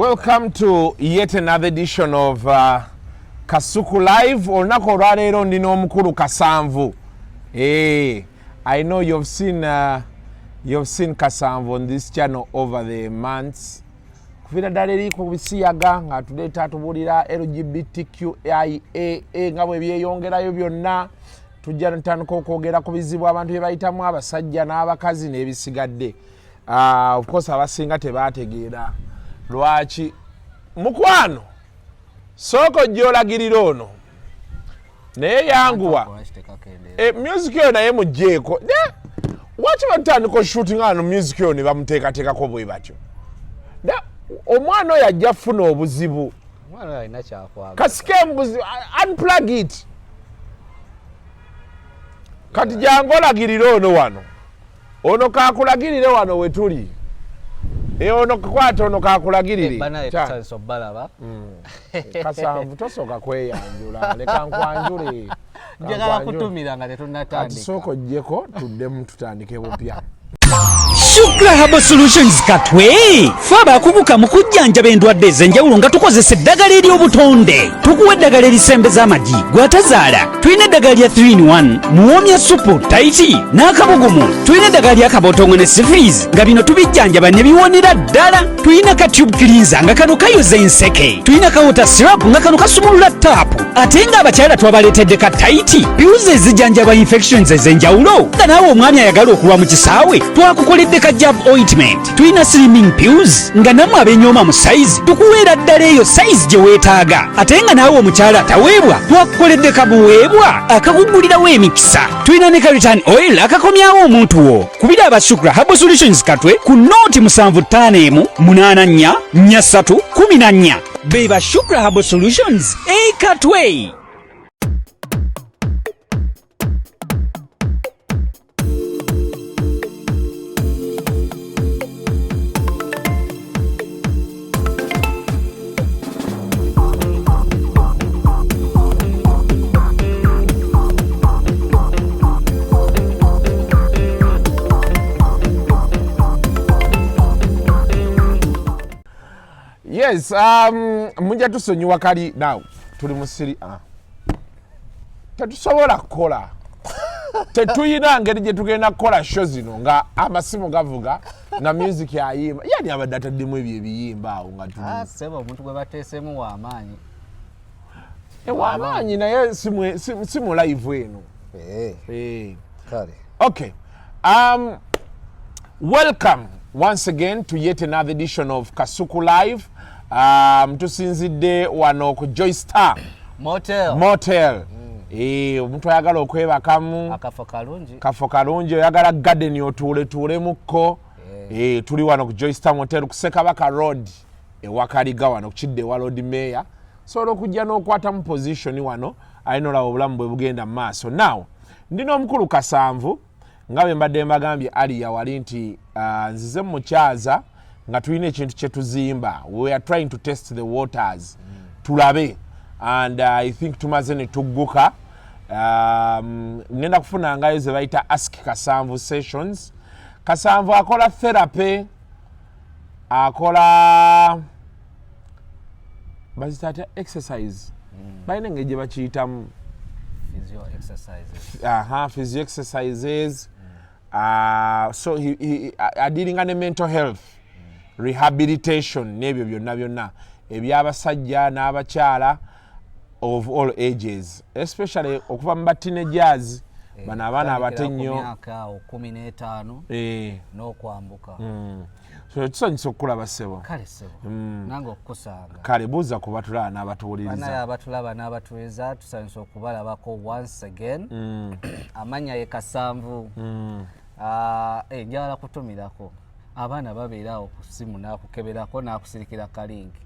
Welcome to yet another edition of Kasuku Live. Onako rarero ndino mukuru Kasanvu. Hey, I know you've seen Kasanvu on this channel over the months. Kufira daleri ko bisiyaga nga tudeta tubulira LGBTQIA nga bwe byeyongerayo byonna tujja ntandika okwogera ku bizibu abantu bye bayitamu abasajja n'abakazi n'ebisigadde. Of course abasinga tebategeera lwaki mukwano soko jolagirira ono naye yanguwa music yo naye mujjeeko waki batandika shooting ano music yo ne bamuteekateekako bwe batyo omwana oyo ajja funa obuzibu kasike mbuzi unplug it kati jangu olagirira ono wano ono kakulagirire wano wetuli ono kwata ono kakulagirire Kasanvu tosoka kweyanjula leka nkwanjule njagala kutumira nga tetunnatandika soko jjeko tuddemu tutandike bupya. Shukra Herbal Solutions Katwe faba kubuka mukujjanja b'endwadde ez'enjawulo nga tukozesa eddagala ery'obutonde. Tukuwa eddagala erisembeza amagi gwatazaala. Tulina eddagala lya 3-in-1 muwoomya supu taiti n'akabugumu. Tulina eddagala lya kabootongo ne syphilis nga bino tubijjanjaba ne biwonera ddala. Tulina ka tube cleanser nga kano kayoza enseke. Tulina ka water syrup nga kano kasumulula taapu. Ate nga abakyala twabaleetedde ka taiti pills ezijjanjaba infections ez'enjawulo nga naawe omwami ayagala okulwa mu kisaawe twakukoledde ka jab ointment. Tulina slimming pills nga namwe abenyooma mu size tukuweera ddala eyo size gye weetaaga. Ate nga naawe omukyala ataweebwa twakukoledde ka buweebwa akakugulirawo emikisa. Tulina ne ka return oil akakomyawo omuntu wo. Kubira aba Shukra Herbal Solutions Katwe ku nooti 75844314. Beba Shukra Herbal Solutions Katwe. Yes, munja tusonyiwa kali now tuli musiri tetusobola kukola tetuyina ngeri gye tugenda kukola show zino nga amasimu gavuga nga music yayimba yani abadde ataddemu ebyo ebiyimba awo nga tuli sebo omuntu gwe bateesemu w'amaanyi w'amaanyi naye simu live eno kale okay welcome once again to yet another edition of Kasuku Live. Tusinzidde wano ku Joy Star Motel. Omuntu ayagala okwebakamu kafo kalungi oyagala garden otuulemuko. Tuli wano ku Joy Star Motel ku Sekabaka Road ewakaliga wano ku Kidde wa Road Mayor. Sobola okujja n'okwata mu position wano alina olaba obulamu bwe bugenda mu maaso. Now ndina omukulu Kasanvu nga bwe mbadde mbagambye ali yawali nti nzize mukyaza nga tulina ekintu kye tuzimba. We are trying to test the waters tulabe and I think tumaze ne tugguka. Ngenda kufuna ngayo ze bayita Ask Kasanvu sessions. Kasanvu akola therapy, akola bazita exercise bayina ngeje bakiyitamu physio exercises. Physio exercises. So he dealing on mental health, rehabilitation, nebyo byonna ebyabasajja n'abakyala of all ages, especially okuva mu teenagers bana abaana abato nnyo myaka 15 n'okwambuka. So tusanyusa okulaba ssebo. Kale ssebo nange okukusanga kale buuza ku batulaba n'abatuwuliriza. Bana abatulaba n'abatuwuliriza tusanyusa okubalabako once again. Amanya ye Kasanvu. Njagala kutumirako abaana babeerawo ku ssimu n'akukeberako n'akusirikira kalingi.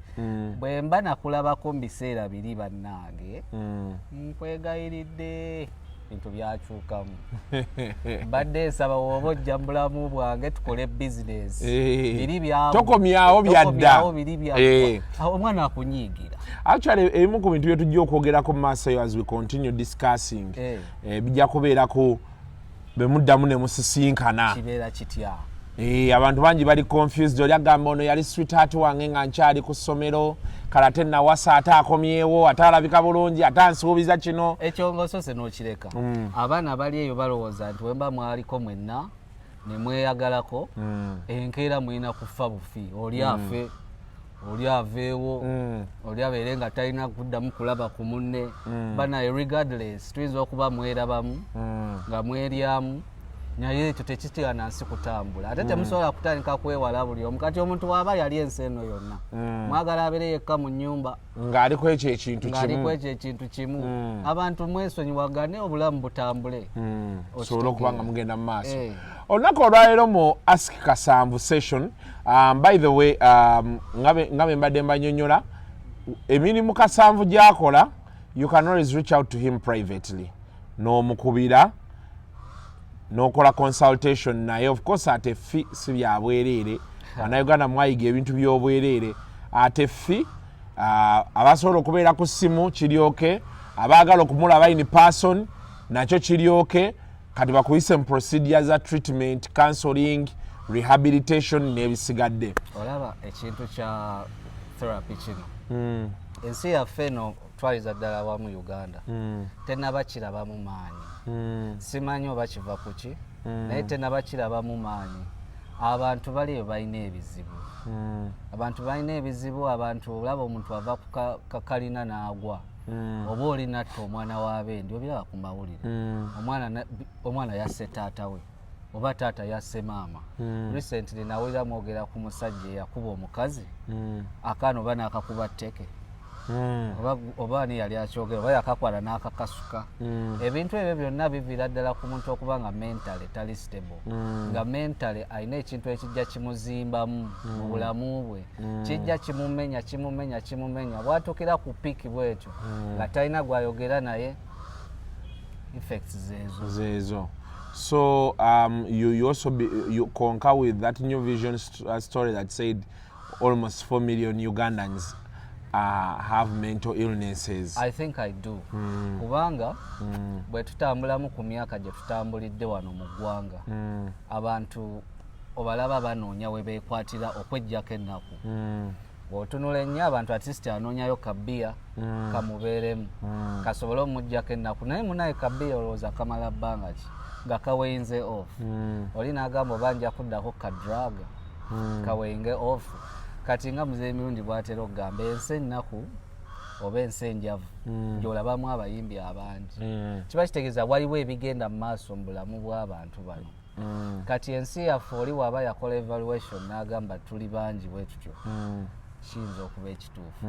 Bwe mba nakulabako mu biseera biri bannange nkwegayiridde bintu byakyukamu. Badde nsaba woba ojja mu bulamu bwange tukole bizinesi biri byawo tokomyawo byadda omwana akunyiigira. Actually ebimu ku bintu bye tujja okwogerako mu maaso eyo as we continue discussing bijja kubeerako be muddamu ne musisinkana kibeera kitya abantu bangi bali confused oli agamba ono yali sweetheart wange nga nkyali ku ssomero kala ate nawasa ate akomyewo ate alabika bulungi ate ansuubiza kino ekyo ng'osose n'okireka abaana bali eyo balowooza nti wemba mwaliko mwenna ne mweyagalako enkeera mulina kufa bufi oli afe oli aveewo oli abeere nga talina kuddamu kulaba ku munne banaye regardless tuyinza okuba mwerabamu nga mweryamu naye ekyo tekitiana nsi kutambula ate temusobola kutandika kwewala buli omu kati omuntu waaba yali ensi eno yonna mwagala abeere yekka mu nnyumba ng'aliko ekyo ekintu kimu abantu mwesonyiwagane obulamu butambule osobola okuba nga mugenda mu maaso olunaku olwaleero mu Ask Kasanvu session by the way nga be mbadde mbanyonnyola emirimu Kasanvu gy'akola you can always reach out to him privately n'omukubira n'okola consultation naye of course ate fee si bya bwereere Bannayuganda mwayiga ebintu by'obwereere ate fee abasobola okubeera ku ssimu kiryoke abaagala okumulaba in person nakyo kiryoke kati bakuyise mu procedure za treatment counseling rehabilitation n'ebisigadde olaba ekintu kya therapy kino ensi yaffe eno twaliza ddala wamu Uganda tennabakirabamu maanyi simanyi oba kiva ku ki naye tennabakirabamu maanyi abantu baliyo balina ebizibu abantu olaba omuntu ava ku kakalina n'agwa oba oli natta omwana w'abendi obiraba ku mawulire omwana yasse taata we oba taata yasse maama recently nawulira mwogera ku musajja eyakuba omukazi akaana oba n'akakuba tteke oba ani yali akyogera oba yakakwala n'akakasuka ebintu ebyo byonna biviira ddala ku muntu okuba nga mentale tali stable nga mentale alina ekintu ekijja kimuzimbamu mu bulamu bwe kijja kimumenya bwatuukira ku piiki bwetyo nga talina gwayogera naye effects zeezo. So you also you concur with that New Vision story that said almost 4 million Ugandans have mental illnesses. I think I do. Kubanga bwe tutambulamu ku myaka gye tutambulidde wano mu ggwanga abantu obalaba banoonya we beekwatira okweggyako ennaku bw'otunula ennyo abantu at least anoonyayo kabbiya kamubeeremu kasobole omuggyako ennaku naye munaye kabbiya olowooza kamala bbanga ki nga kaweyinze off oli n'agamba oba nja kuddako ka drug kaweyinge off kati nga muzeeyi mirundi bw'atera okugamba ensi ennaku oba ensi enjavu gy'olabamu abayimbi abangi kiba kitegeeza waliwo ebigenda mu maaso mu bulamu bw'abantu bano kati ensi yaffe oli waaba yakola evaluation n'agamba tuli bangi bwe tutyo kiyinza okuba ekituufu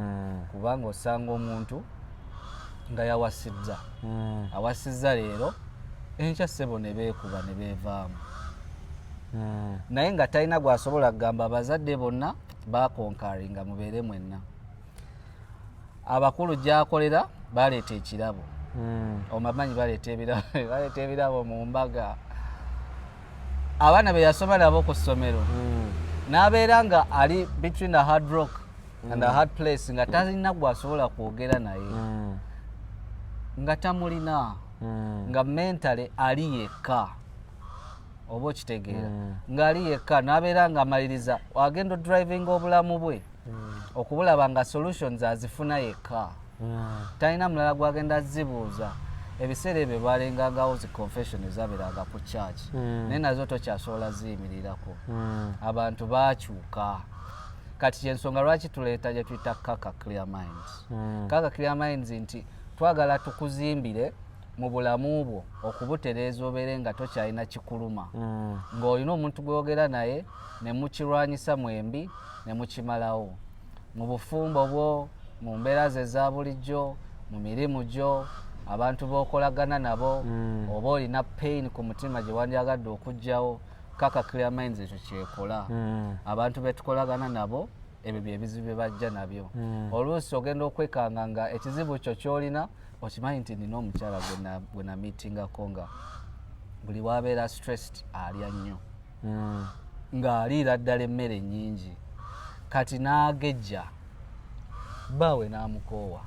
kubanga osanga omuntu nga yawasizza awasizza leero enkya ssebo ne beekuba ne beevaamu naye nga talina gwasobola kugamba abazadde bonna bakonkaringa mubeere mwenna abakulu gy'akolera baleeta ekirabo omamanyi baleeta ebirabo mu mbaga abaana be yasoma nabo ku ssomero n'abeera nga ali between a hard rock and a hard place nga talina gwasobola kwogera naye nga tamulina nga mentale ali yekka oba okitegeera ng'ali yekka n'abeera nga amaliriza agenda driving obulamu bwe okubulaba nga solutions azifuna yekka talina mulala gwagenda zibuuza ebiseera ebyo balengangawo zi confession ezabeeranga ku church naye nazo tokyasobola ziyimirirako abantu baakyuka kati kyensonga lwaki tuleeta gye tuyita kaka clear minds kaka clear minds nti twagala tukuzimbire mu bulamu bwo okubutereeza obeere nga tokyalina kikuluma ng'olina omuntu gwogera naye ne mukirwanyisa mwembi ne mukimalawo mu bufumbo bwo mu mbeera ze eza bulijjo mu mirimu gyo abantu b'okolagana nabo oba olina pain ku mutima gye wandyagadde okuggyawo kaka clear minds ekyo kyekola abantu betukolagana nabo ebyo byebizibu bye bajja nabyo oluusi ogenda okwekanga nga ekizibu kyo kyolina okimanyi nti nina omukyala gwe namitingako nga buli wabeera stressed alya nnyo ng'aliira ddala emmere nnyingi kati n'agejja bbaawe n'amukoowa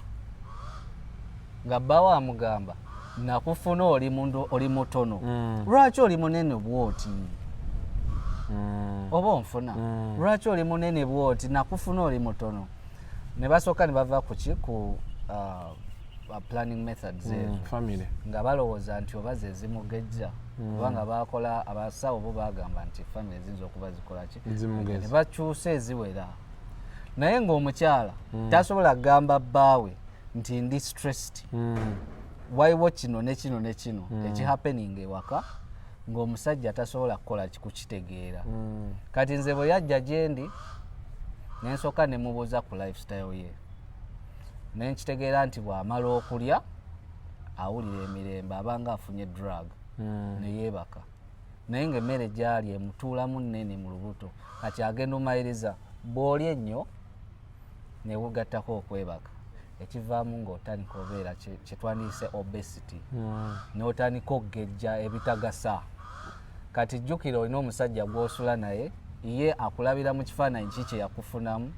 nga bbaawe amugamba nakufuna oli mutono lwaki oli munene bwoti oba onfuna lwaki oli munene bwoti nakufuna oli mutono ne basooka ne bava ku planning methods family nga balowooza nti oba ze zimugejja kubanga bakola abasawo bo bagamba nti family ziyinza okuba zikola ki ne bakyusa eziwera naye ng'omukyala tasobola kugamba bbaawe nti ndi stressed waliwo kino ne kino ne kino ekihappening ewaka ng'omusajja tasobola kukola kukitegeera kati nze bwe yajja gye ndi nensooka ne mubuuza ku lifestyle ye nenkitegeera nti bw'amala okulya awulira emirembe abanga afunye drug ne yeebaka naye ng'emmere gy'ali emutuulamu nnene mu lubuto kati agenda omayiriza bw'olya ennyo ne wegattako okwebaka ekivaamu ng'otandika obeera kye twandiyise obesity n'otandika okugejja ebitagasa kati jjukira olina omusajja gw'osula naye ye akulabira mu kifaananyi kiki yakufunamu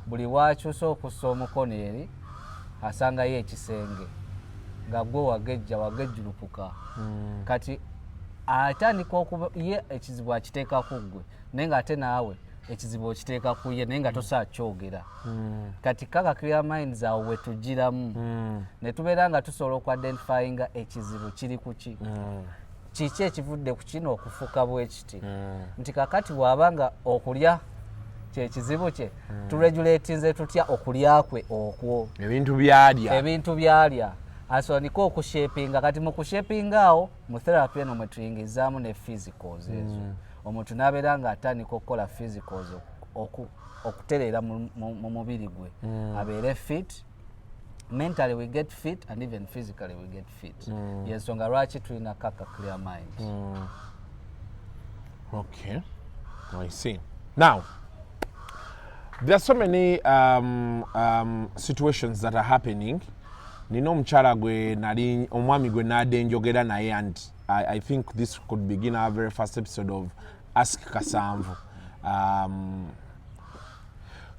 buli wakyusa okussa omukono eri asangayo ekisenge nga gwe wagejjulukuka kati atandika okuba ye ekizibu akiteeka ku ggwe naye ng'ate naawe ekizibu okiteeka ku ye naye nga tosaakyogera kati kaka clear minds awo we tugiramu ne tubeera nga tusobola okuidentifyinga ekizibu kiri ku ki kiki ekivudde ku kino okufuuka bwe kiti nti kakati bw'abanga okulya kyekizibu kye turegulatinze tutya okulya kwe okwo ebintu byalya asondika okushepinga kati mu kushepinga awo mu therapy eno mwe tuyingizaamu ne physicals ezo omuntu n'abeera ng'atandika okukola physicals okutereera mu mubiri gwe abeere fit mentally we get fit and even physically we get fit yensonga lwaki tulina kaka clear mind okay I see now there are so many situations that are happening nina omukyala gwe nali omwami gwe nadde njogera naye and I think this could begin our very first episode of Ask Kasanvu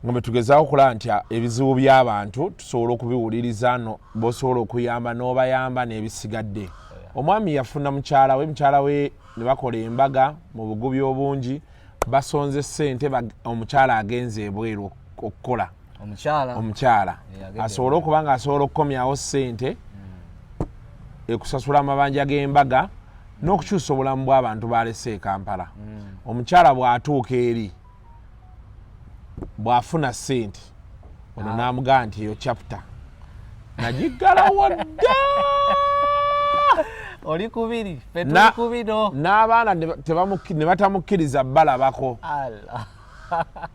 ngombe tugezaako okulaba nti ebizibu by'abantu tusobola okubiwuliriza bosobola okuyamba n'obayamba n'ebisigadde omwami yafuna mukyala we ne bakola embaga mu bugubi obungi basonze ssente omukyala agenze ebweru okukola omukyala asobola okuba nga asobola okukomyawo ssente ekusasula amabanja g'embaga n'okukyusa obulamu bw'abantu balese e Kampala omukyala bw'atuuka eri bw'afuna ssente ono n'amugamba nti eyo chapter nagiggalawo dda oli kubiri petuli kubino n'abaana ne batamukkiriza balabako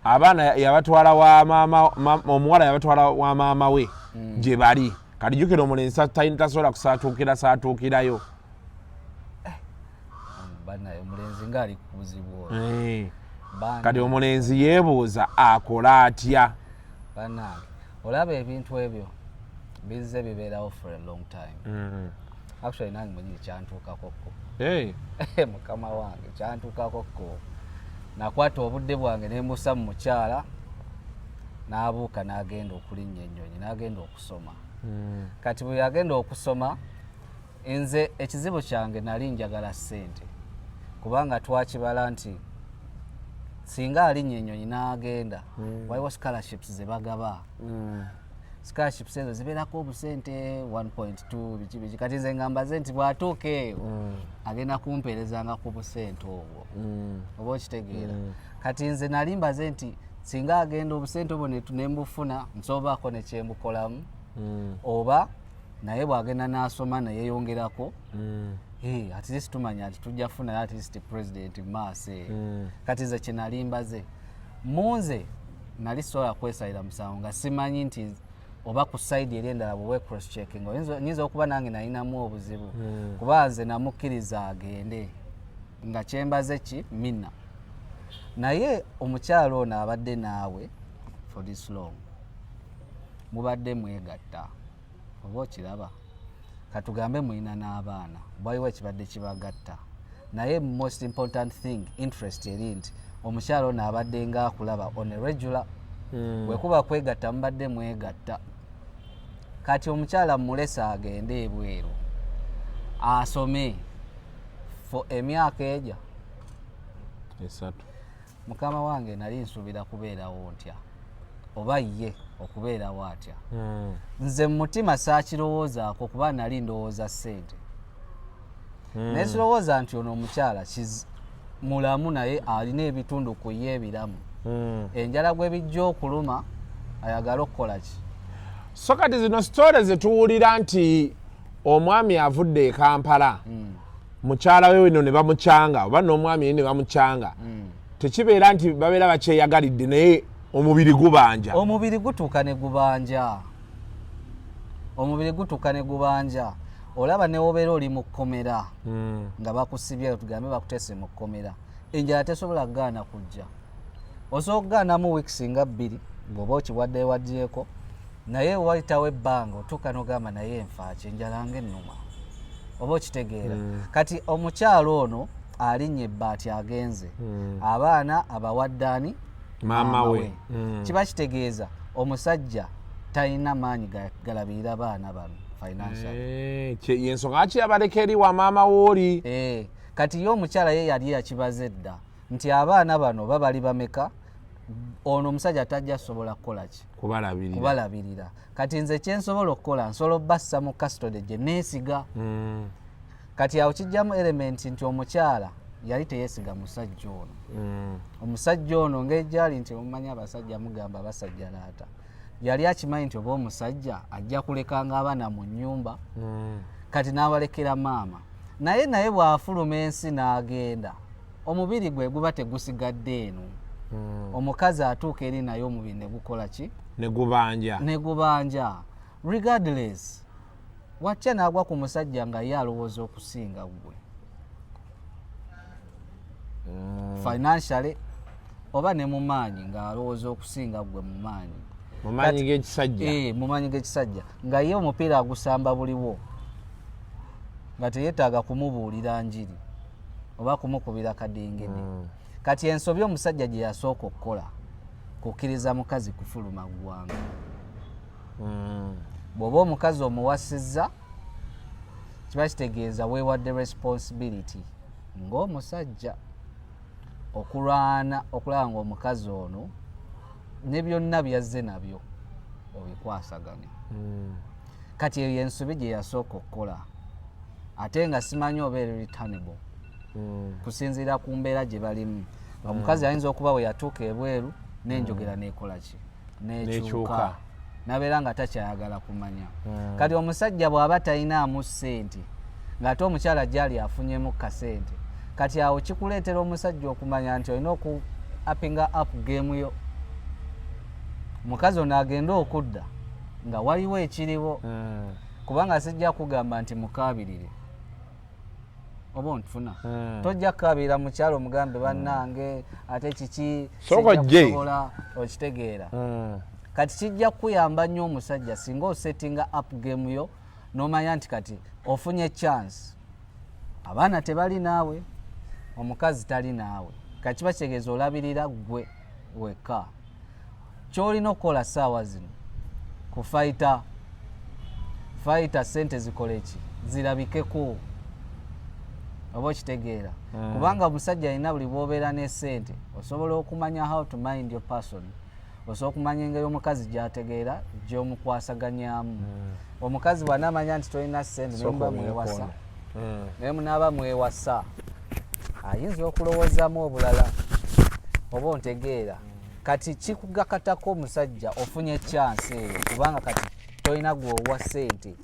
abaana yabatwala wa maama omuwala yabatwala wa maama we gye bali kati jjukira omulenzi tasobola kusaatuukirayo omulenzi ng'ali ku buzibu kati omulenzi yeebuuza akola atya bannange olaba ebintu ebyo bizze bibeerawo for a long time actually nange mwenyi kyantuukakokko mukama wange kyantuukakokko nakwata obudde bwange nembusa mu mukyala n'abuuka n'agenda okulinnya ennyonyi n'agenda okusoma kati bwe yagenda okusoma nze ekizibu kyange nali njagala ssente kubanga twakibala nti singa alinnya ennyonyi n'agenda waliwo scholarships ze bagaba scholarships ezo zibeerako obusente 1.2 biki kati nze ngambaze nti bw'atuuka eyo agenda kumpeerezanga ku busente obwo oba okitegeera kati nze nali mbaze nti singa agenda obusente obwo nembufuna nsobaako ne kyembukolamu oba naye bw'agenda n'asoma nayeyongerako at least tumanya nti tujja funa at least president maaso kati nze kye nali mbaze munze nali sobola kwesalira musango nga simanyi nti oba ku side eri endala bwe cross checking nyinza okuba nange nalinamu obuzibu kuba nze namukkiriza agende nga kyembaze ki mina naye omukyalo ono abadde naawe for this long mubadde mwegatta oba okiraba katugambe mulina n'abaana bwaliwo ekibadde kibagatta naye most important thing interest eri nti omukyalo ono abadde nga akulaba on a regular bwekuba kwegatta mubadde mwegatta kati omukyala mulesa agende ebweru asome for emyaka eja esatu. Mukama wange nali nsuubira kubeerawo ntya oba ye okubeerawo atya. Nze mu mutima saakirowoozaako kuba nali ndowooza ssente. Naye sirowooza nti ono omukyala mulamu naye alina ebitundu ku ye ebiramu. Enjala gwe bijja okuluma ayagala okukola ki? So kati zino sitole ze tuwulira nti omwami avudde e Kampala mukyala we weno ne bamukyanga oba n'omwami ye ne bamukyanga tekibeera nti babeera bakyeyagalidde naye omubiri gubanja. Omubiri gutuuka ne gubanja. Omubiri gutuuka ne gubanja. Olaba ne wobeera oli mu kkomera nga bakusibye tugambe bakuteese mu kkomera enjala tesobola kugaana kujja. Osobola okugaanamu wiiki singa 2 bw'oba okiwadde ewagyeko naye wayitawo ebbanga otuuka n'ogamba naye nfaaki enjala ng'ennuma oba okitegeera. Kati omukyalo ono alinnye ebbaati agenze abaana abawaddaani maama we. Kiba kitegeeza omusajja talina maanyi galabirira abaana bano financial. Yensonga lwaki yabaleka eri wa maama wooli. Kati ye omukyala ye yali yakibaze dda nti abaana bano babali bameka ono omusajja tajja kusobola kukola ki? Kubalabirira. Kati nze kyensobola okukola nsobola obbassa mu custody gye neesiga. Kati awo kijjamu element nti omukyala yali teyeesiga musajja ono. Omusajja ono ngeri gyali nti omumanyi abasajja mugamba basajja laata. Yali akimanyi nti oba omusajja ajja kulekanga abaana mu nnyumba kati n'abalekera maama. Naye bw'afuluma ensi n'agenda omubiri gwe guba tegusigadde eno. Omukazi atuuka eri naye omubiri ne gukola ki? Ne gubanja. Regardless watya n'agwa ku musajja nga ye alowooza okusinga gwe financially oba ne mu maanyi ng'alowooza okusinga gwe mu maanyi. Mu maanyi g'ekisajja. Mu maanyi g'ekisajja nga ye omupiira agusamba buliwo nga teyeetaaga kumubuulira njiri oba kumukubira kadingidi. Kati ensobi omusajja gye yasooka okukola kukkiriza mukazi kufuluma ggwanga. Bw'oba omukazi omuwasizza kiba kitegeeza weewadde responsibility ng'omusajja okulaba ng'omukazi ono ne byonna byazze nabyo obikwasaganya. Kati eyo ensobi gye yasooka okukola ate nga simanyi oba eri returnable kusinziira ku mbeera gye balimu. Omukazi ayinza okuba bwe yatuuka ebweru n'enjogera n'ekola ki? N'ekyuka. Nabeera nga takyayagala kumanya. Kati omusajja bw'aba talinaamu ssente ng'ate omukyala gyali afunyemu kasente kati awo kikuleetera omusajja okumanya nti olina oku uppinga up game yo. Mukazi ono agenda okudda nga waliwo ekiriwo kubanga sijja kugamba nti mukaabirire oba ontufuna. Tojja kukaabirira mukyalo omugambe bannange ate kiki sijja okitegeera. Kati kijja kuyamba nnyo omusajja singa osettinga up game yo n'omanya nti kati ofunye chance abaana tebali naawe omukazi tali naawe kati kiba kitegeeza olabirira gwe wekka. Kyolina okukola ssaawa zino kufayita ssente zikole ki? Zirabikeko oba okitegeera. Kubanga omusajja alina buli bw'obeera ne ssente osobola okumanya how to mind your person. Osobola okumanya engeri omukazi gy'ategeera gy'omukwasaganyamu. Omukazi bw'anaamanya nti tolina ssente naye munaaba mwewasa ayinza okulowoozaamu obulala oba ontegeera. Kati kikugakatako omusajja ofunye chance eyo kubanga kati tolina gwowa ssente.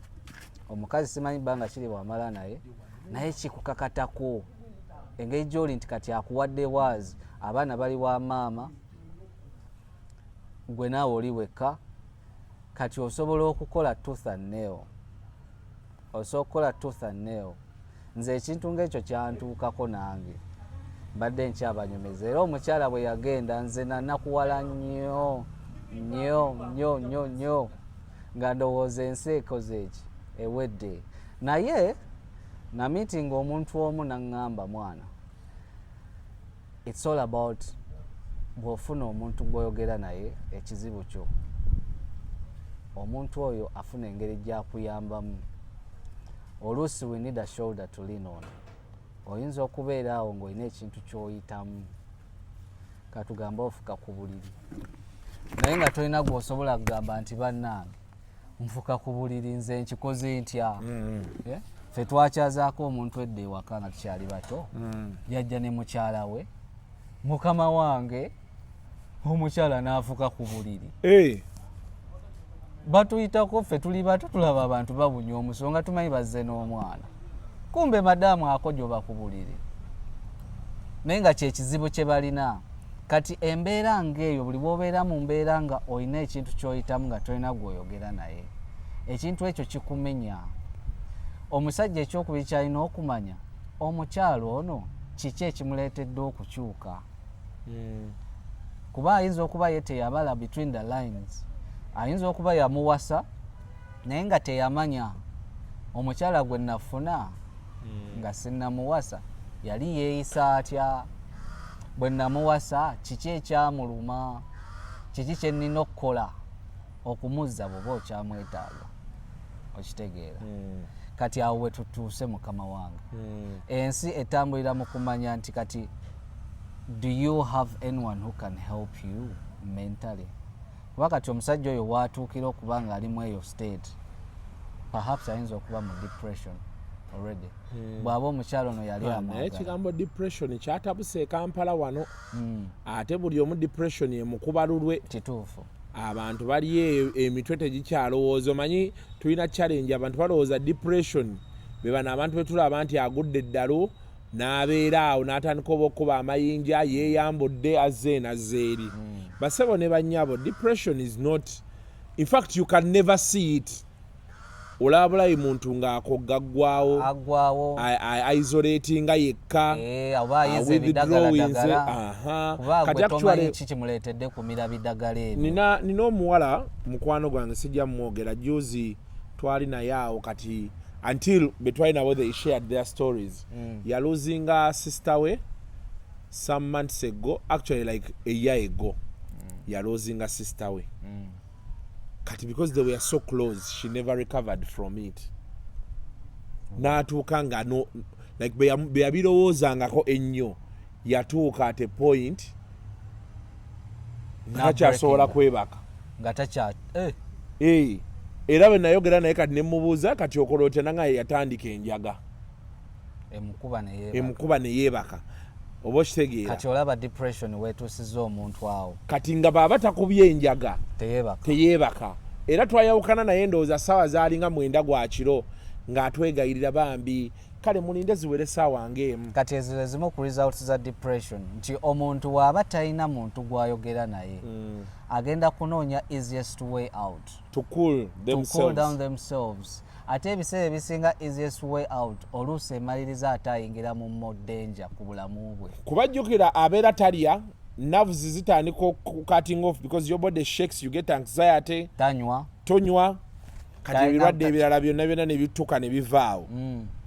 Omukazi simanyi bbanga kiri bw'amala naye kikukakatako engeri gy'oli nti kati akuwadde waazi abaana bali wa maama gwe naawe oli wekka. Kati osobola okukola tooth and nail. Nze ekintu ng'ekyo kyantuukako nange mbadde nkyabanyomeza era omukyala bwe yagenda nze nanakuwala nnyo nga ndowooza ensi ekoze eki ewedde. Naye na meeting omuntu omu naŋŋamba mwana it's all about bw'ofuna omuntu gw'oyogera naye ekizibu kyo omuntu oyo afuna engeri gy'akuyambamu. Oluusi we need a shoulder to lean on. Oyinza okubeera awo ng'olina ekintu ky'oyitamu katugamba ofuka ku buliri naye nga tolina gwosobola kugamba nti bannange nfuka ku buliri nze nkikoze ntya. Ffe twakyazaako omuntu edda ewaka nga tukyali bato yajja ne mukyala we mukama wange omukyala n'afuka ku buliri. Batuyitako ffe tuli bato tulaba abantu babunya omusonga tumanyi bazze n'omwana kumbe madamu akojoba ku buliri naye nga kyekizibu kye balina kati embeera ng'eyo buli bw'obeera mu mbeera nga olina ekintu ky'oyitamu nga tolina gw'oyogera naye ekintu ekyo kikumenya. Omusajja ekyokubiri kyalina okumanya omukyalo ono kiki ekimuleetedde okukyuka kuba ayinza okuba ye teyabala between the lines, ayinza okuba yamuwasa naye nga teyamanya omukyala gwe nafuna nga sinnamuwasa yali yeeyisa atya, bwe namuwasa kiki ekyamuluma, kiki kye nnina okukola okumuzza bw'oba okyamwetaaga okitegeera. Kati awo we tutuuse mukama wange ensi etambulira mu kumanya nti kati do you have anyone who can help you mentally? Kuba kati omusajja oyo waatuukira okuba nga ali mu eyo state perhaps ayinza okuba mu depression already. Bw'aba omukyalo ono yali amagala. Ekigambo depression kyatabuse e Kampala wano ate buli omu depression emukuba lulwe. Kituufu. Abantu bali emitwe tegikyalowooza. Omanyi tulina challenge abantu balowooza depression be bano abantu betulaba nti agudde eddalo n'abeera awo n'atandika okuba amayinja yeeyambudde azze nazzeeri. Basebo ne bannyabo depression is not, in fact you can never see it. Olabulayi muntu ng'akogaggwawo aggwawo isolatinga yekka oba ayinza ebiddagala kati actually kikimuleetedde kumira biddagala ebyo. Nina omuwala mukwano gwange sijja mwogera juzi twali naye awo kati until between nabo they shared their stories. Ya losing a sister we some months ago, actually like a year ago. Ya losing a sister we. Kati because they were so close, she never recovered from it. N'atuuka nga no like be yabirowoozangako ennyo yatuuka at a point nakyasobola kwebaka nga takya era bwe nayogera naye kati nemubuuza kati okola otya nanga yatandika enjaga emukuba neyeebaka oba okitegeera. Kati olaba depression weetuusiza omuntu awo kati nga baaba takubye enjaga teyeebaka. Era twayawukana naye ndowooza ssaawa zaalinga 9 gwa kiro ng'atwegayirira bambi kale mulinde ziwere ssaawa ng'emu. Kati ezo ezimu ku results za depression nti omuntu waaba talina muntu gw'ayogera naye agenda kunoonya easiest way out to cool down themselves. Ate ebiseera ebisinga easiest way out oluusi emaliriza ate ayingira mu more danger ku bulamu bwe. Kubajjukira abeera talya nerves zitandika cutting off because your body shakes, you get anxiety. Tonywa kati ebirwadde ebirala byonna byonna ne bituka ne bivaawo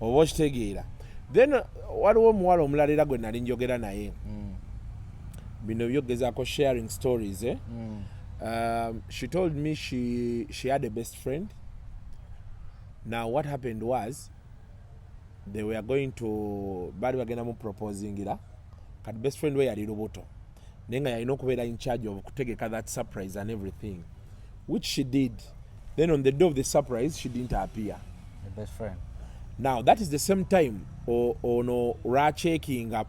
oba okitegeera. Then waliwo omuwala omulala era gwe nali njogera naye bino byogezaako sharing stories she told me she had a best friend. Now what happened was they were going to bali bagenda mu proposingira kati best friend we yali lubuto naye nga yalina okubeera in charge of kutegeka that surprise and everything which she did. Then on the day of the surprise she didn't appear, the best friend. Now that is the same time ono lwachecking up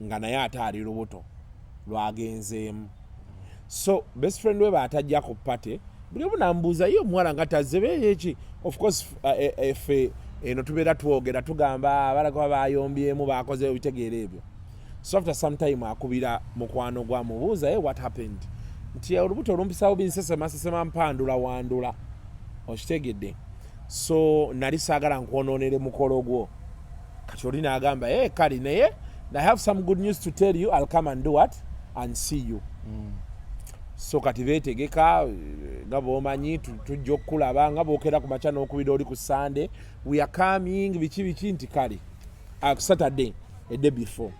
nga naye ate ali lubuto lwagenzeemu. So best friend we baatajja ku party buli omu nambuuza yo omuwala nga tazze eki. Of course efe eno tubeera twogera tugamba abalagaba bayombyemu bakoze ebitegeera ebyo. So after some time akubira mukwano gwa mubuuza what happened nti olubuto olumpisawo binsesema mpandula wandula okitegedde. So nali saagala nkwonoonere mukolo gwo kati oli n'agamba kali naye I have some good news to tell you, I'll come and do what and see you. So kati beetegeka nga bw'omanyi tujja okukulaba nga bw'okera ku makya n'okubira oli ku Sunday we are coming biki nti kale ku Saturday a day before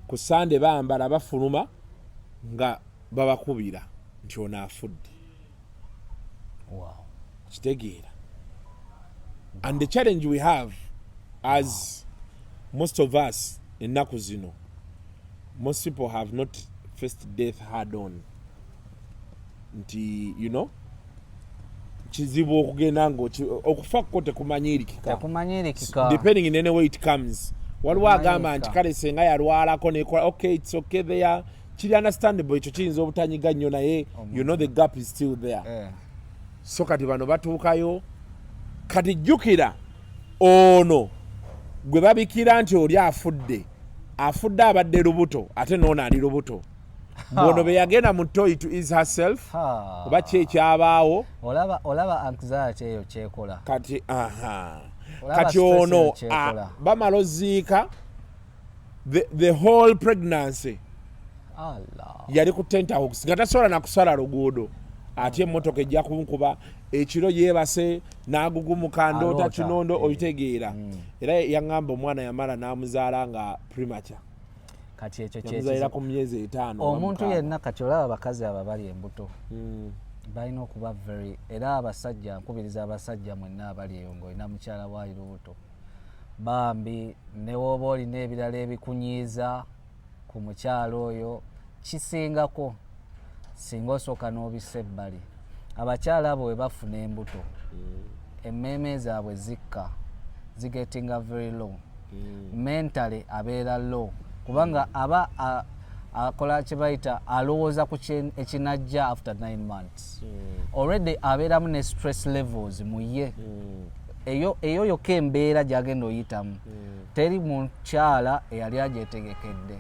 ku Sunday bambala bafuluma nga babakubira nti ono afudde. Kitegeera. And the challenge we have as most of us ennaku zino most people have not faced death hard on. Nti, you know, kizibu okugenda ngo okufa ko tekumanyirikika. Depending in any way it comes. Waliwo agamba nti kale senga yalwalako nekola okay, it's okay there. Kiri understandable ekyo kiyinza obutanyiga nnyo naye you know the gap is still there. So kati bano batuukayo kati jjukira ono gwe babikira nti oli afudde abadde lubuto ate noona ali lubuto bono be yagenda mu toy to ease herself oba kyekyabaawo olaba anxiety eyo kyekola kati kati ono bamala oziika the whole pregnancy yali ku tenterhooks nga tasobola nakusala luguudo ate emmotoka ejja kunkuba ekiro yeebase n'agugumuka ndoota kinondo obitegeera era yaŋŋamba omwana yamala n'amuzaala nga premature kati ekyo yamuzaala ku myezi 5 omuntu yenna kati olaba abakazi abo bali embuto balina okuba very era abasajja nkubiriza abasajja mwenna abali eyo ng'olina mukyala waali lubuto bambi ne woba olina ebirala ebikunyiiza ku mukyalo oyo kisingako singa osooka n'obisa ebbali abakyala abo bwe bafuna embuto emmeeme zaabwe zikka zigetinga very low mentally abeera low kubanga aba akola kye bayita alowooza ku ekinajja after 9 months already abeeramu ne stress levels mu ye eyo yokka embeera gy'agenda oyitamu teri mukyala eyali agyetegekedde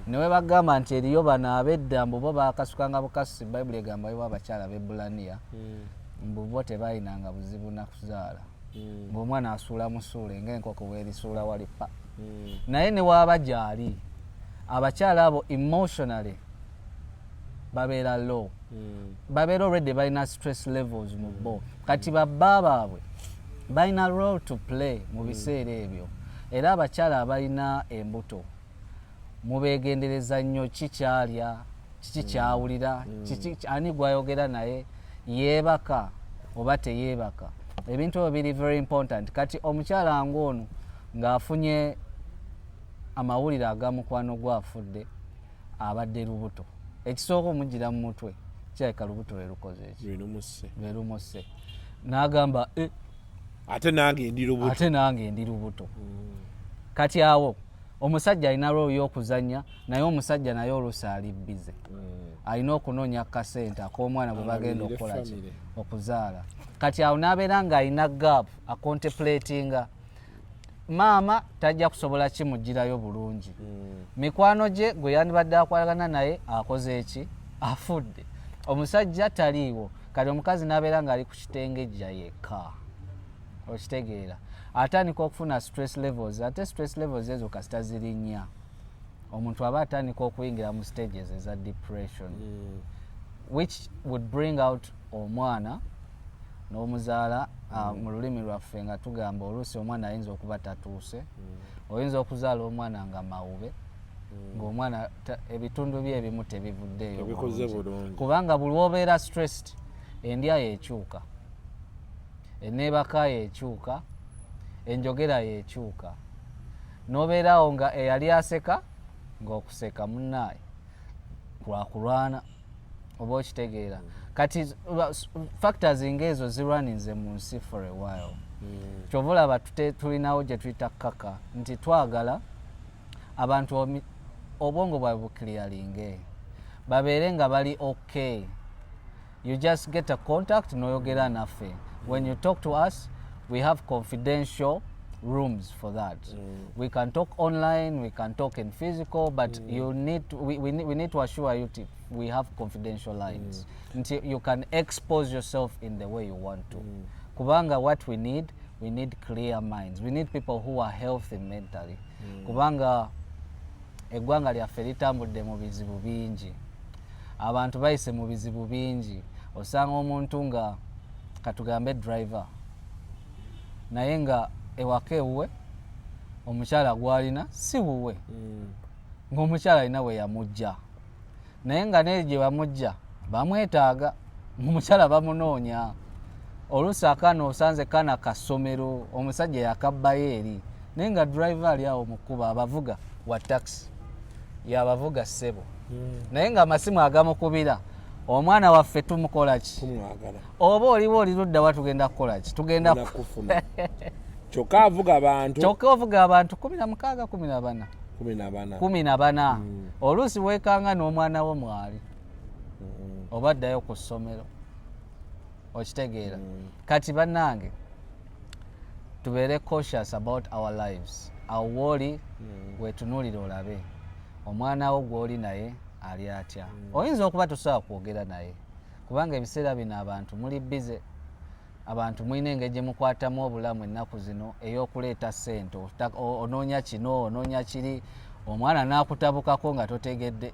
newe bagamba nti eriyo bano ab'edda mbu bo bakasukanga bukasi bayibuli egamba waliwo abakyala b'ebbulaniya mbu bo tebayinanga buzibu na kuzaala ng'omwana asuula musuule ng'enkoko bwerisuula wali pa naye ne waaba gyali abakyala abo emotionally babeera low babeera already balina stress levels mu bo kati babba baabwe balina role to play mu biseera ebyo era abakyala abalina embuto mubeegendereza nnyo kikyalya kiki kyawulira ani gwayogera naye yeebaka oba teyeebaka ebintu ebyo biri very important kati omukyala ng'ono ng'afunye amawulire agamukwano gwafudde abadde lubuto ekisooka omugira mu mutwe kirabika lubuto lwe lukoze eki lwe lumusse n'agamba ate nange ndi lubuto kati awo omusajja alina role y'okuzannya naye omusajja naye oluusi ali bize alina okunoonya kasente ak'omwana bwe bagenda okukola ki okuzaala kati awo n'abeera ng'alina gap acontemplatinga maama tajja kusobola kimugirayo bulungi mikwano gye gwe yandibadde akwagana naye akoze eki afudde omusajja taliiwo kati omukazi n'abeera ng'ali ku kitengejja yekka okitegeera atandika okufuna stress levels ate stress levels ezo kasita ziri nnya omuntu aba atandika okuyingira mu stages eza depression which would bring out omwana n'omuzaala mu lulimi lwaffe nga tugamba oluusi omwana ayinza okuba tatuuse oyinza okuzaala omwana nga mawube ng'omwana ebitundu bye ebimu tebivuddeeyo kubanga buli obeera stressed endya yeekyuka enneebaka yeekyuka enjogera yeekyuka n'obeerawo nga eyali aseka ng'okuseka munnaaye lwakulwana oba okitegeera kati factors ng'ezo zirwaninze mu nsi for a while kyova olaba tulinawo gye tuyita kaka nti twagala abantu obwongo bwabwe bukiliyalinge babeere nga bali okay you just get a contact n'oyogera naffe when you talk to us we have confidential rooms for that. We can talk online, we can talk in physical, but you need to, we need to assure you we have confidential lines until you can expose yourself in the way you want to. Kubanga what we need clear minds. We need people who are healthy mentally. Kubanga eggwanga lyaffe litambudde mu bizibu bingi. Abantu bayise mu bizibu bingi. Osanga omuntu nga katugambe driver naye nga ewaka ewuwe omukyala gwalina si wuwe ng'omukyala alina we yamujja naye nga naye gye bamujja bamwetaaga omukyala bamunoonya oluusi akaana osanze kaana kasomero omusajja yakabbayo eri naye nga driver ali awo mu kkuba abavuga wa taxi yabavuga ssebo naye nga amasimu agamukubira omwana waffe tumukola ki oba oliwo olirudda wa tugenda kukola ki tugenda kufuna kyokka avuga abantu 14 oluusi weekanga n'omwana wo mwali oba addayo ku ssomero okitegeera kati bannange tubeere cautious about our lives awoli wetunuulira olabe omwana wo gw'oli naye ali atya oyinza okuba tosobola kwogera naye kubanga ebiseera bino abantu muli bize abantu mulina engeri gye mukwatamu obulamu ennaku zino ey'okuleeta ssente onoonya kino onoonya kiri omwana n'akutabukako nga totegedde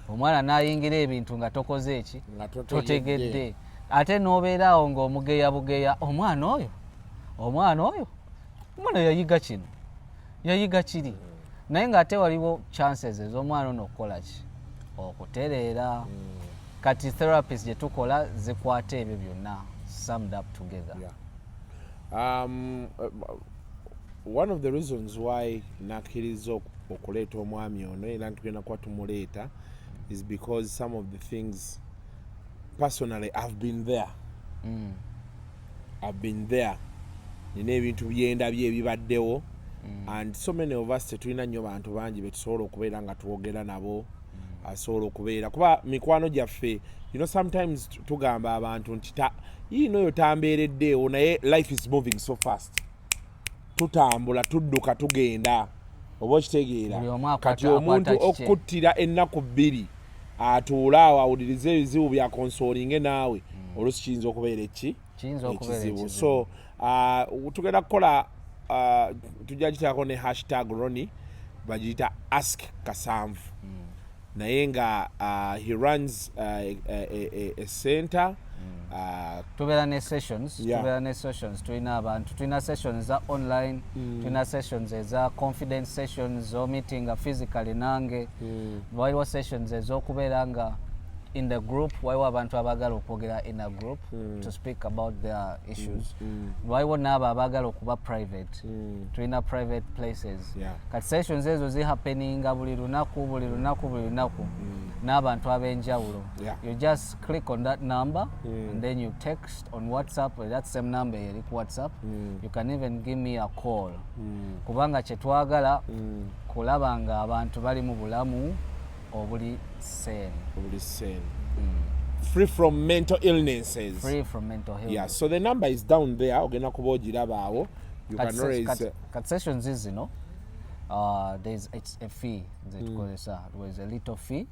omwana n'ayingira ebintu nga tokoze eki totegedde ate n'obeeraawo ng'omugeya bugeya omwana oyo omwana yayiga kino yayiga kiri naye ng'ate waliwo chances ez'omwana ono okukola ki okutereera kati therapist gye tukola zikwata ebyo byonna summed up together. One of the reasons why nakkiriza okuleeta omwami ono era tugenda kuba tumuleeta is because some of the things personally I've been there nina ebintu byendabye ebibaddewo and so many of us tetulina nnyo bantu bangi betusobola okubeera nga twogera nabo asobola okubeera kuba mikwano gyaffe sometimes tugamba abantu nti yiino oyo tambeereddeewo naye life is moving so fast tutambula tudduka tugenda oba okitegeera kati omuntu okuttira ennaku 2 atuula awo awuliriza ebizibu bya konsolinge naawe oluusi kiyinza okubeera ekizibu so tugenda kukola tujja giteekako ne hashtag Ronnie bagiyita ask Kasanvu naye nga he runs a center tubeera ne sessions tulina abantu tulina sessions za online tulina sessions eza confidence sessions meeting physically nange waliwo sessions ez'okubeera nga in the group waliwo abantu abagala okwogera in a group to speak about their issues waliwo n'abo abagala okuba private tulina private places kati sessions ezo zihappeninga buli lunaku n'abantu ab'enjawulo you just click on that number and then you text on WhatsApp that same number eri ku WhatsApp you can even give me a call kubanga kyetwagala kulaba nga abantu bali mu bulamu obuli sane. Free from mental illnesses. Yeah, so the number is down there. Ogenda kuba ogirabaawo. You can raise cut sessions is there's a fee zetukozesa. There is a little fee.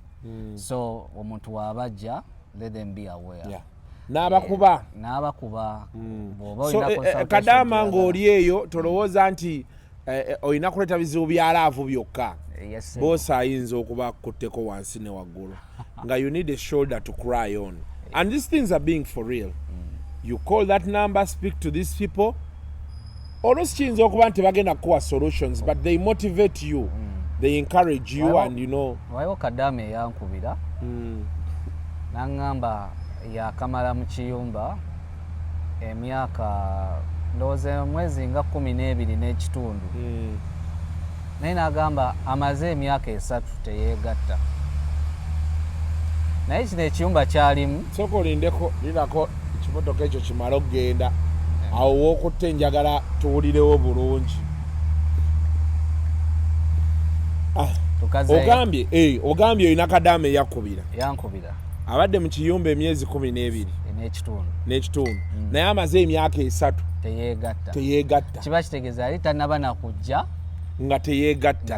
So omuntu wabajja let them be aware. Yeah. N'abakuba. So kadama ng'oli eyo tolowooza nti oyina kuleeta bizibu byalaavu byokka. Yes, bosa ayinza okuba akutteko wansi ne waggulu nga you need a shoulder to cry on and these things are being for real you call that number, speak to these people oluusi kiyinza okuba nti bagenda kuwa solutions but they motivate you they encourage you and waliwo kaddaama eyankubira n'aŋŋamba yakamala mu kiyumba emyaka ndowooza mwezi nga 12 n'ekitundu naye n'agamba amaze emyaka 3 teyeegatta naye kino ekiyumba kyalimu sooka olindeko linako ekimotoka ekyo kimala okugenda awo wookutte njagala tuwulirewo bulungi ogambye olina kaddaama yankubira abadde mu kiyumba emyezi 12 n'ekitundu naye amaze emyaka 3 teyeegatta kiba kitegeeza yali tannaba nakujja nga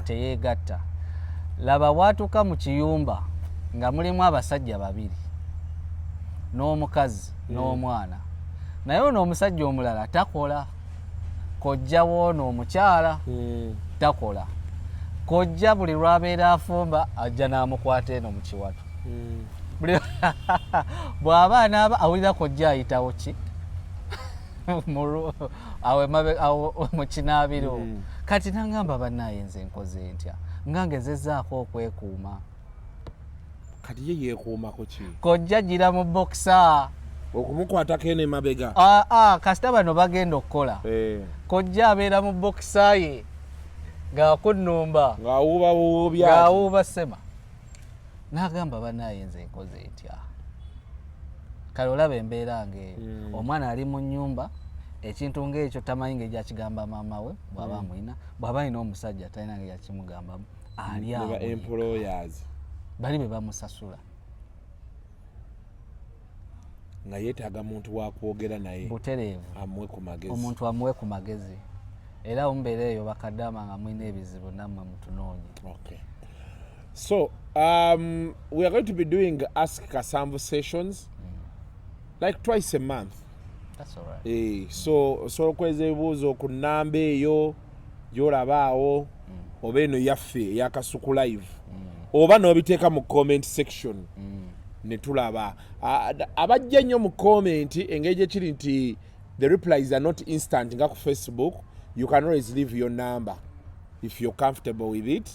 teyeegatta laba watuuka mu kiyumba nga mulimu abasajja 2 n'omukazi n'omwana naye ono omusajja omulala takola kojja woono omukyala takola kojja buli lwabeera afumba ajja n'amukwata eno mu kiwato bw'aba anaaba awulira kojja ayitawo ki mu kinaabiro kati nangamba bannaye nze nkoze ntya nga ngezezaako okwekuuma kati ye yeekuumako ki kojja gira mu bokisa okumukwatako eno emabega kasita bano bagenda okukola kojja abeera mu bokisa ye ng'akunnumba ng'awuuba sema n'agamba banaye nze nkoze etya kale olaba embeera ng'eyo omwana ali mu nnyumba ekintu ng'ekyo tamanyi ng'egyakigamba maama we bw'aba amulina bw'aba alina omusajja talina ng'egyakimugambamu ali awo bali be bamusasula nga yeetaaga muntu wakwogera naye butereevu amuwe ku magezi omuntu amuwe ku magezi era ombeera eyo bakaddaama nga mulina ebizibu nammwe mutunoonye. Okay. So we are going to be doing Ask Kasanvu sessions like twice a month. That's all right. So okweza ebibuuzo ku nnamba eyo gy'olabaawo oba eno yaffe eya Kasuku live oba n'obiteeka mu comment section ne tulaba abajja nnyo mu comment engeri gye kiri nti the replies are not instant nga ku Facebook. You can always leave your number if you're comfortable with it.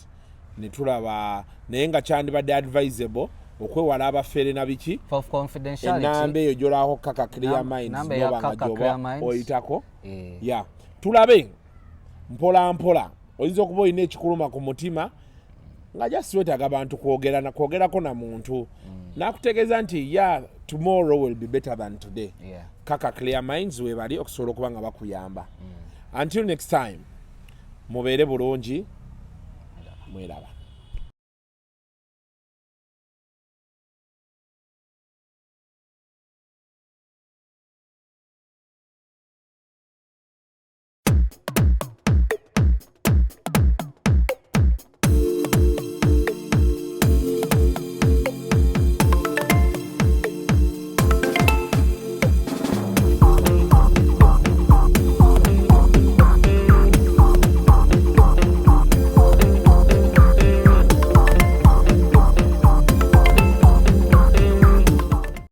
Ne tulaba naye nga kyandibadde advisable okwewala abafere na biki for confidentiality enamba eyo gyolaako kaka clear minds nobanga gyoba oyitako ya tulabe mpola mpola oyinza okuba olina ekikuluma ku mutima nga just wetaaga abantu kwogerako na muntu nakutegeeza nti tomorrow will be better than today. Kaka clear minds webali okusobola okuba nga bakuyamba. Until next time mubeere bulungi mweraba.